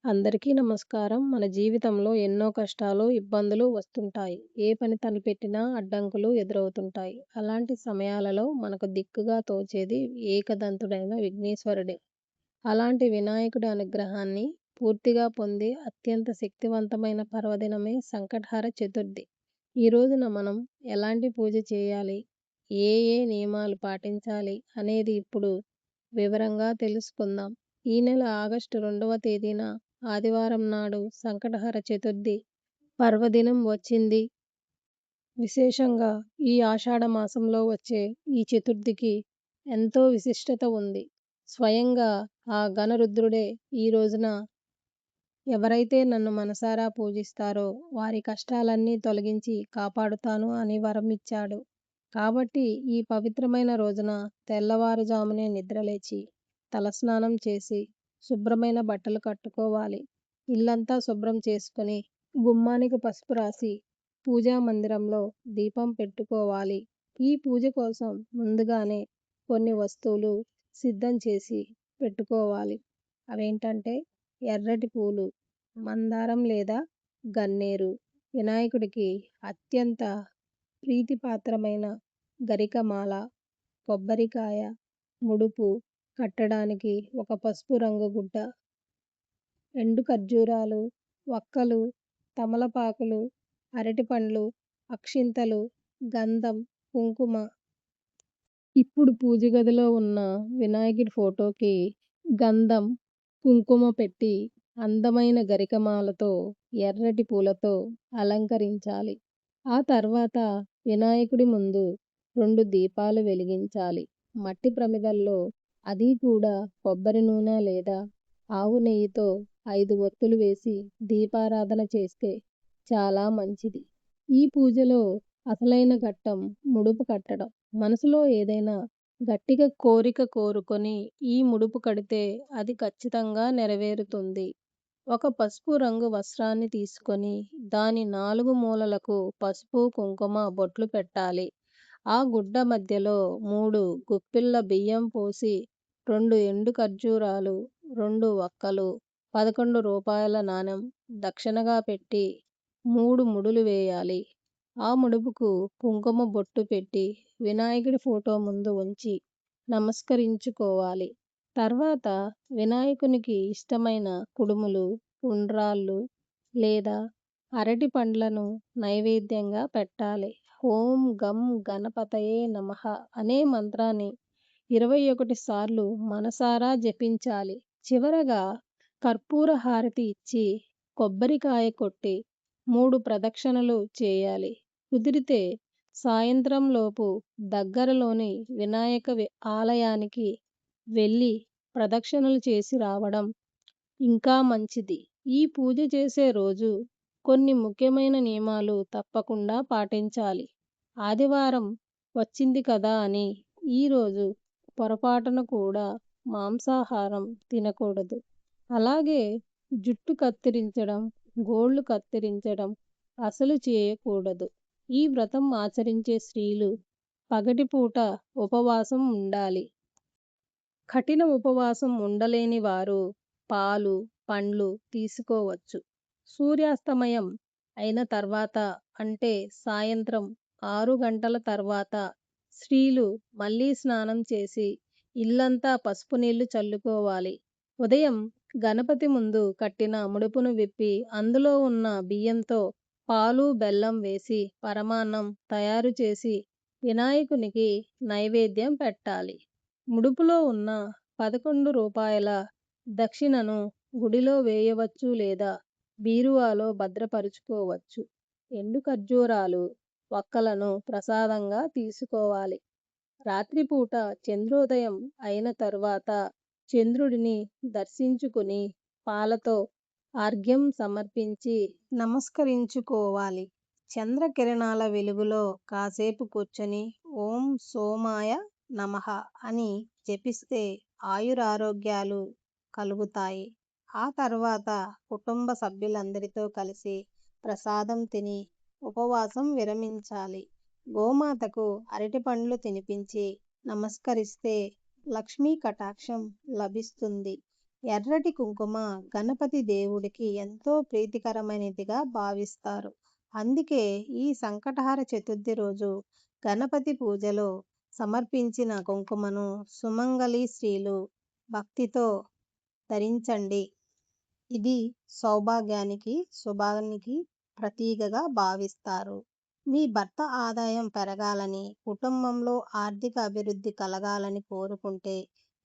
అందరికీ నమస్కారం. మన జీవితంలో ఎన్నో కష్టాలు, ఇబ్బందులు వస్తుంటాయి. ఏ పని తలపెట్టినా అడ్డంకులు ఎదురవుతుంటాయి. అలాంటి సమయాలలో మనకు దిక్కుగా తోచేది ఏకదంతుడైన విఘ్నేశ్వరుడే. అలాంటి వినాయకుడి అనుగ్రహాన్ని పూర్తిగా పొంది అత్యంత శక్తివంతమైన పర్వదినమే సంకటహర చతుర్థి. ఈ రోజున మనం ఎలాంటి పూజ చేయాలి? ఏ ఏ నియమాలు పాటించాలి? అనేది ఇప్పుడు వివరంగా తెలుసుకుందాం. ఈ నెల ఆగస్టు 2వ తేదీన ఆదివారం నాడు సంకటహర చతుర్థి పర్వదినం వచ్చింది. విశేషంగా ఈ ఆషాఢ మాసంలో వచ్చే ఈ చతుర్థికి ఎంతో విశిష్టత ఉంది. స్వయంగా ఆ గణరుద్రుడే ఈ రోజున ఎవరైతే నన్ను మనసారా పూజిస్తారో వారి కష్టాలన్నీ తొలగించి కాపాడుతాను అని వరమిచ్చాడు. కాబట్టి ఈ పవిత్రమైన రోజున తెల్లవారుజామునే నిద్రలేచి, తలస్నానం చేసి, శుభ్రమైన బట్టలు కట్టుకోవాలి. ఇల్లంతా శుభ్రం చేసుకొని, గుమ్మానికి పసుపు రాసి, పూజా మందిరంలో దీపం పెట్టుకోవాలి. ఈ పూజ కోసం ముందుగానే కొన్ని వస్తువులు సిద్ధం చేసి పెట్టుకోవాలి. అవేంటంటే ఎర్రటి పూలు, మందారం లేదా గన్నేరు, వినాయకుడికి అత్యంత ప్రీతిపాత్రమైన గరికమాల, కొబ్బరికాయ, ముడుపు కట్టడానికి ఒక పసుపు రంగు గుడ్డ, ఎండు ఖర్జూరాలు, వక్కలు, తమలపాకులు, అరటిపండ్లు, అక్షింతలు, గంధం, కుంకుమ. ఇప్పుడు పూజ గదిలో ఉన్న వినాయకుడి ఫోటోకి గంధం, కుంకుమ పెట్టి అందమైన గరికమాలతో, ఎర్రటి పూలతో అలంకరించాలి. ఆ తర్వాత వినాయకుడి ముందు 2 దీపాలు వెలిగించాలి. మట్టి ప్రమిదల్లో, అది కూడా కొబ్బరి నూనె లేదా ఆవు నెయ్యితో 5 ఒత్తులు వేసి దీపారాధన చేస్తే చాలా మంచిది. ఈ పూజలో అసలైన ఘట్టం ముడుపు కట్టడం. మనసులో ఏదైనా గట్టిగా కోరిక కోరుకొని ఈ ముడుపు కడితే అది ఖచ్చితంగా నెరవేరుతుంది. ఒక పసుపు రంగు వస్త్రాన్ని తీసుకొని దాని 4 మూలలకు పసుపు, కుంకుమ బొట్లు పెట్టాలి. ఆ గుడ్డ మధ్యలో 3 గుప్పిళ్ళ బియ్యం పోసి, 2 ఎండు ఖర్జూరాలు, 2 వక్కలు, రూ. 11 నాణెం దక్షిణగా పెట్టి 3 ముడులు వేయాలి. ఆ ముడుపుకు కుంకుమ బొట్టు పెట్టి వినాయకుడి ఫోటో ముందు ఉంచి నమస్కరించుకోవాలి. తర్వాత వినాయకునికి ఇష్టమైన కుడుములు, ఉండ్రాళ్ళు లేదా అరటి పండ్లను నైవేద్యంగా పెట్టాలి. ఓం గం గణపతయే నమః అనే మంత్రాన్ని 21 సార్లు మనసారా జపించాలి. చివరగా కర్పూర హారతి ఇచ్చి, కొబ్బరికాయ కొట్టి 3 ప్రదక్షిణలు చేయాలి. కుదిరితే సాయంత్రంలోపు దగ్గరలోని ఆలయానికి వెళ్ళి ప్రదక్షిణలు చేసి రావడం ఇంకా మంచిది. ఈ పూజ చేసే రోజు కొన్ని ముఖ్యమైన నియమాలు తప్పకుండా పాటించాలి. ఆదివారం వచ్చింది కదా అని ఈరోజు పొరపాటున కూడా మాంసాహారం తినకూడదు. అలాగే జుట్టు కత్తిరించడం, గోళ్లు కత్తిరించడం అసలు చేయకూడదు. ఈ వ్రతం ఆచరించే స్త్రీలు పగటిపూట ఉపవాసం ఉండాలి. కఠిన ఉపవాసం ఉండలేని వారు పాలు, పండ్లు తీసుకోవచ్చు. సూర్యాస్తమయం అయిన తర్వాత అంటే సాయంత్రం 6 గంటల తర్వాత స్త్రీలు మళ్ళీ స్నానం చేసి ఇల్లంతా పసుపు నీళ్లు చల్లుకోవాలి. ఉదయం గణపతి ముందు కట్టిన ముడుపును విప్పి అందులో ఉన్న బియ్యంతో పాలు, బెల్లం వేసి పరమాన్నం తయారు చేసి వినాయకునికి నైవేద్యం పెట్టాలి. ముడుపులో ఉన్న రూ. 11 దక్షిణను గుడిలో వేయవచ్చు లేదా బీరువాలో భద్రపరుచుకోవచ్చు. ఎండు ఖర్జూరాలు, వక్కలను ప్రసాదంగా తీసుకోవాలి. రాత్రిపూట చంద్రోదయం అయిన తరువాత చంద్రుడిని దర్శించుకుని పాలతో అర్ఘ్యం సమర్పించి నమస్కరించుకోవాలి. చంద్రకిరణాల వెలుగులో కాసేపు కూర్చొని ఓం సోమాయ నమః అని జపిస్తే ఆయురారోగ్యాలు కలుగుతాయి. ఆ తర్వాత కుటుంబ సభ్యులందరితో కలిసి ప్రసాదం తిని ఉపవాసం విరమించాలి. గోమాతకు అరటిపండ్లు తినిపించి నమస్కరిస్తే లక్ష్మీ కటాక్షం లభిస్తుంది. ఎర్రటి కుంకుమ గణపతి దేవుడికి ఎంతో ప్రీతికరమైనదిగా భావిస్తారు. అందుకే ఈ సంకటహర చతుర్థి రోజు గణపతి పూజలో సమర్పించిన కుంకుమను సుమంగళి స్త్రీలు భక్తితో ధరించండి. ఇది సౌభాగ్యానికి, శుభానికి ప్రతీకగా భావిస్తారు. మీ భర్త ఆదాయం పెరగాలని, కుటుంబంలో ఆర్థిక అభివృద్ధి కలగాలని కోరుకుంటే,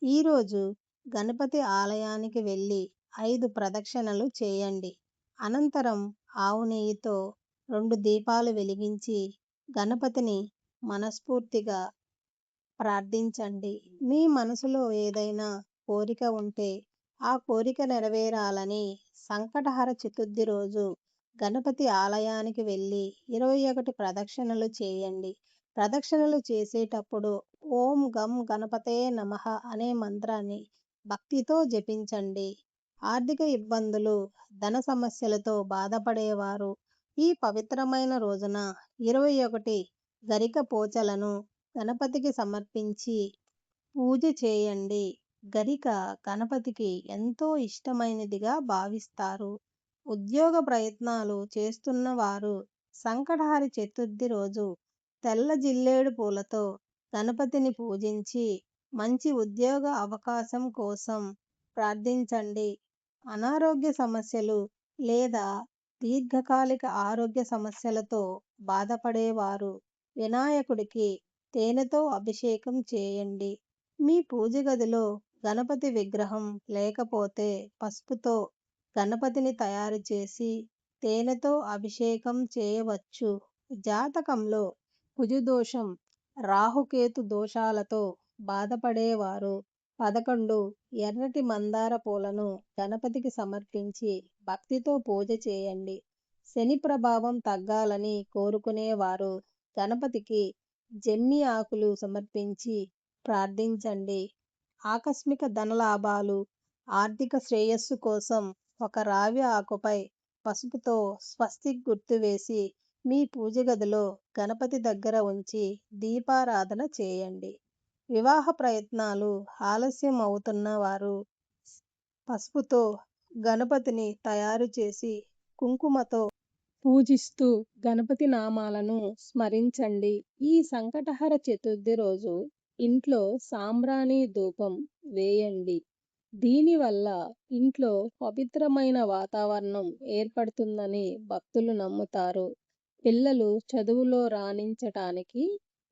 ఈరోజు గణపతి ఆలయానికి వెళ్ళి 5 ప్రదక్షిణలు చేయండి. అనంతరం ఆవు నెయ్యితో 2 దీపాలు వెలిగించి గణపతిని మనస్ఫూర్తిగా ప్రార్థించండి. మీ మనసులో ఏదైనా కోరిక ఉంటే ఆ కోరిక నెరవేరాలని సంకటహర చతుర్థి రోజు గణపతి ఆలయానికి వెళ్ళి 21 ప్రదక్షిణలు చేయండి. ప్రదక్షిణలు చేసేటప్పుడు ఓం గం గణపతయే నమః అనే మంత్రాన్ని భక్తితో జపించండి. ఆర్థిక ఇబ్బందులు, ధన సమస్యలతో బాధపడేవారు ఈ పవిత్రమైన రోజున 21 గరిక పోచలను గణపతికి సమర్పించి పూజ చేయండి. గరిక గణపతికి ఎంతో ఇష్టమైనదిగా భావిస్తారు. ఉద్యోగ ప్రయత్నాలు చేస్తున్న వారు సంకటహర చతుర్థి రోజు తెల్ల జిల్లేడు పూలతో గణపతిని పూజించి మంచి ఉద్యోగ అవకాశం కోసం ప్రార్థించండి. అనారోగ్య సమస్యలు లేదా దీర్ఘకాలిక ఆరోగ్య సమస్యలతో బాధపడేవారు వినాయకుడికి తేనెతో అభిషేకం చేయండి. మీ పూజ గదిలో గణపతి విగ్రహం లేకపోతే పసుపుతో గణపతిని తయారు చేసి తేనెతో అభిషేకం చేయవచ్చు. జాతకంలో కుజదోషం, రాహుకేతు దోషాలతో బాధపడేవారు 11 ఎర్రటి మందార పూలను గణపతికి సమర్పించి భక్తితో పూజ చేయండి. శని ప్రభావం తగ్గాలని కోరుకునేవారు గణపతికి జమ్మి ఆకులు సమర్పించి ప్రార్థించండి. ఆకస్మిక ధనలాభాలు, ఆర్థిక శ్రేయస్సు కోసం ఒక రావి ఆకుపై పసుపుతో స్వస్తిక్ గుర్తు వేసి మీ పూజ గదిలో గణపతి దగ్గర ఉంచి దీపారాధన చేయండి. వివాహ ప్రయత్నాలు ఆలస్యం అవుతున్న వారు పసుపుతో గణపతిని తయారు చేసి కుంకుమతో పూజిస్తూ గణపతి నామాలను స్మరించండి. ఈ సంకటహర చతుర్థి రోజు ఇంట్లో సాంబ్రాణి ధూపం వేయండి. దీనివల్ల ఇంట్లో పవిత్రమైన వాతావరణం ఏర్పడుతుందని భక్తులు నమ్ముతారు. పిల్లలు చదువులో రాణించటానికి,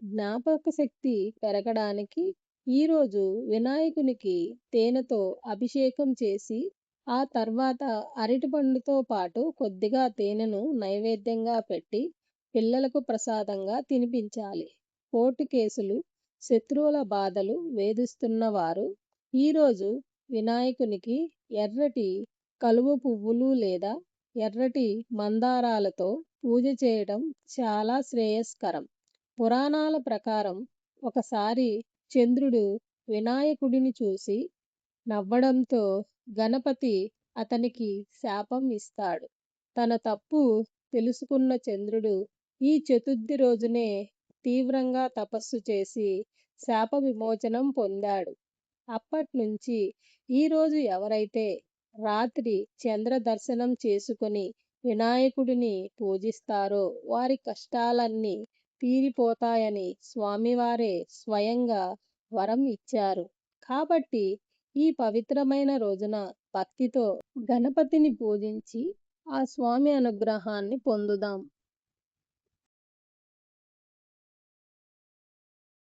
జ్ఞాపక శక్తి పెరగడానికి ఈరోజు వినాయకునికి తేనెతో అభిషేకం చేసి ఆ తర్వాత అరటిపండుతో పాటు కొద్దిగా తేనెను నైవేద్యంగా పెట్టి పిల్లలకు ప్రసాదంగా తినిపించాలి. కోర్టు కేసులు, శత్రువుల బాధలు వేధిస్తున్న వారు ఈరోజు వినాయకునికి ఎర్రటి కలువ పువ్వులు లేదా ఎర్రటి మందారాలతో పూజ చేయడం చాలా శ్రేయస్కరం. పురాణాల ప్రకారం ఒకసారి చంద్రుడు వినాయకుడిని చూసి నవ్వడంతో గణపతి అతనికి శాపం ఇస్తాడు. తన తప్పు తెలుసుకున్న చంద్రుడు ఈ చతుర్థి రోజునే తీవ్రంగా తపస్సు చేసి శాప విమోచనం పొందాడు. అప్పట్నుంచి ఈరోజు ఎవరైతే రాత్రి చంద్ర దర్శనం చేసుకొని వినాయకుడిని పూజిస్తారో వారి కష్టాలన్నీ తీరిపోతాయని స్వామివారే స్వయంగా వరం ఇచ్చారు. కాబట్టి ఈ పవిత్రమైన రోజున భక్తితో గణపతిని పూజించి ఆ స్వామి అనుగ్రహాన్ని పొందుదాం.